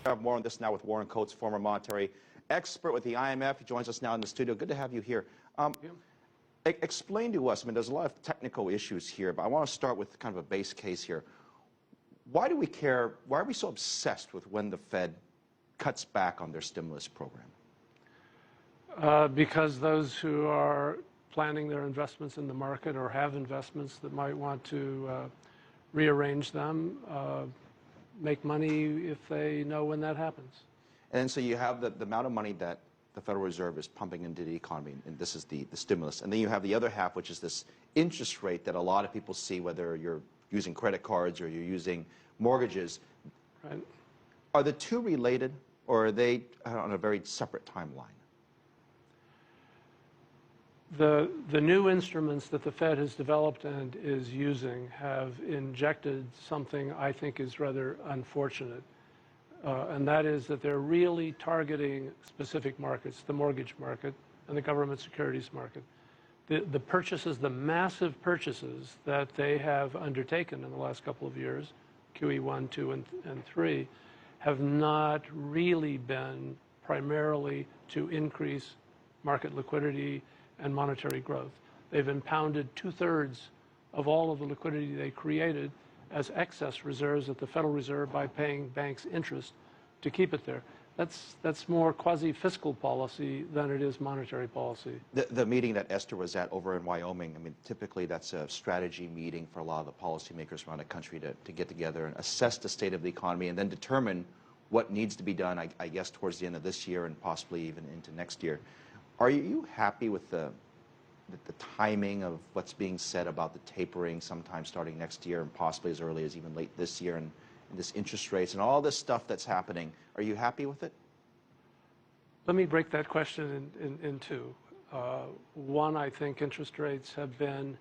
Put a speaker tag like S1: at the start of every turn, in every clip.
S1: have more on this now with Warren Coates, former monetary expert with the IMF. He joins us now in the studio. Good to have you here. Explain to us, I mean, there's a lot of technical issues here, but I want to start with kind of a base case here. Why do we care, why are we so obsessed with when the Fed cuts back on their stimulus program?
S2: Because those who are planning their investments in the market or have investments that might want to rearrange them make money if they know when that happens.
S1: And so you have the amount of money that the Federal Reserve is pumping into the economy, and this is the stimulus. And then you have the other half, which is this interest rate that a lot of people see, whether you're using credit cards or you're using mortgages.
S2: Right.
S1: Are the two related, or are they on a very separate timeline?
S2: The new instruments that the Fed has developed and is using have injected something I think is rather unfortunate, and that is that they're really targeting specific markets, the mortgage market and the government securities market. The purchases, the massive purchases that they have undertaken in the last couple of years, QE 1, 2, and 3, have not really been primarily to increase market liquidity and monetary growth. They've impounded 2/3 of all of the liquidity they created as excess reserves at the Federal Reserve by paying banks interest to keep it there. That's more quasi-fiscal policy than it is monetary policy.
S1: The meeting that Esther was at over in Wyoming, I mean, typically that's a strategy meeting for a lot of the policymakers around the country to get together and assess the state of the economy and then determine what needs to be done, I guess, towards the end of this year and possibly even into next year. Are you happy with the timing of what's being said about the tapering sometime starting next year and possibly as early as even late this year and this interest rates and all this stuff that's happening? Are you happy with it?
S2: Let me break that question in two. One, I think interest rates have been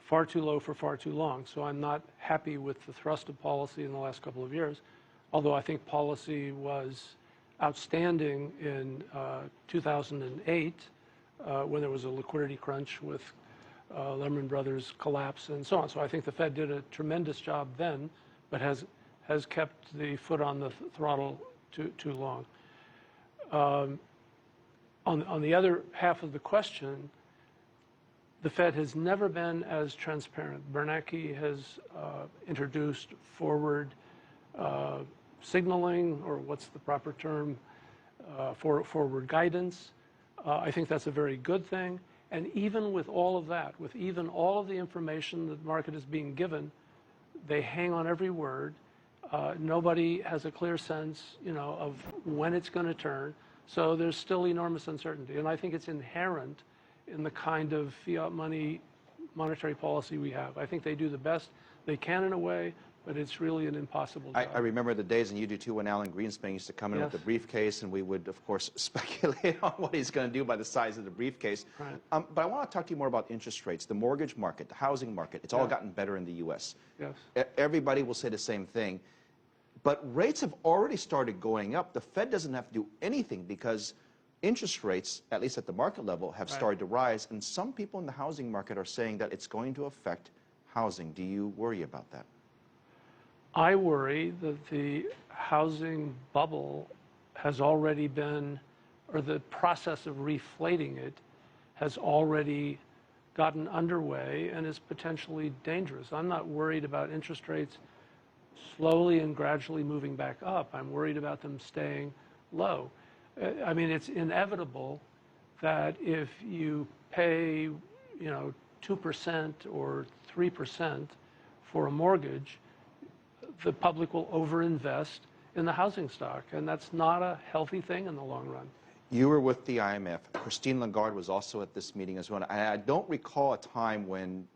S2: far too low for far too long, so I'm not happy with the thrust of policy in the last couple of years, although I think policy was outstanding in 2008 when there was a liquidity crunch with Lehman Brothers collapse and so on. So I think the Fed did a tremendous job then, but has kept the foot on the throttle too long. On the other half of the question, the Fed has never been as transparent. Bernanke has introduced forward signaling, or what's the proper term, for forward guidance. I think that's a very good thing. And even with all of that, with even all of the information that the market is being given, they hang on every word. Nobody has a clear sense, of when it's going to turn. So there's still enormous uncertainty. And I think it's inherent in the kind of fiat money monetary policy we have. I think they do the best they can in a way, but it's really an impossible job.
S1: I remember the days, and you do too, when Alan Greenspan used to come in with the briefcase, and we would, of course, speculate on what he's going to do by the size of the briefcase.
S2: Right.
S1: But I want to talk to you more about interest rates, the mortgage market, the housing market. It's all gotten better in the U.S.
S2: Yes.
S1: Everybody will say the same thing. But rates have already started going up. The Fed doesn't have to do anything because interest rates, at least at the market level, have started to rise. And some people in the housing market are saying that it's going to affect housing. Do you worry about that?
S2: I worry that the housing bubble has already been, or the process of reflating it has already gotten underway and is potentially dangerous. I'm not worried about interest rates slowly and gradually moving back up. I'm worried about them staying low. I mean, it's inevitable that if you pay, 2% or 3% for a mortgage, the public will overinvest in the housing stock, and that's not a healthy thing in the long run.
S1: You were with the IMF. Christine Lagarde was also at this meeting as well. And I don't recall a time when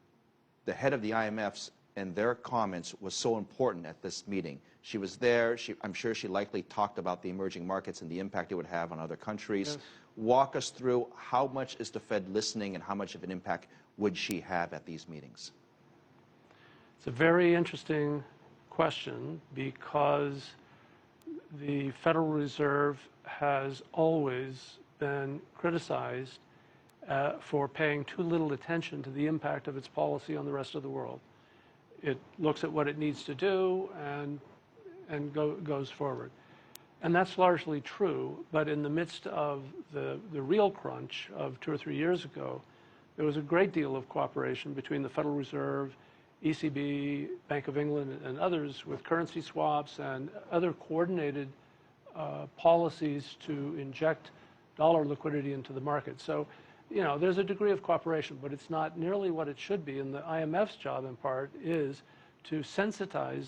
S1: the head of the IMF's and their comments was so important at this meeting. She was there. I'm sure she likely talked about the emerging markets and the impact it would have on other countries. Yes. Walk us through how much is the Fed listening and how much of an impact would she have at these meetings?
S2: It's a very interesting question because the Federal Reserve has always been criticized for paying too little attention to the impact of its policy on the rest of the world. It looks at what it needs to do and goes forward. And that's largely true, but in the midst of the real crunch of 2 or 3 years ago, there was a great deal of cooperation between the Federal Reserve, ECB, Bank of England, and others with currency swaps and other coordinated policies to inject dollar liquidity into the market. So, you know, there's a degree of cooperation, but it's not nearly what it should be. And the IMF's job, in part, is to sensitize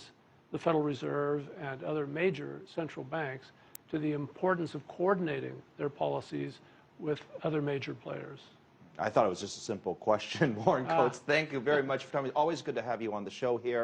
S2: the Federal Reserve and other major central banks to the importance of coordinating their policies with other major players.
S1: I thought it was just a simple question. Warren Coates, thank you very much for coming. Always good to have you on the show here.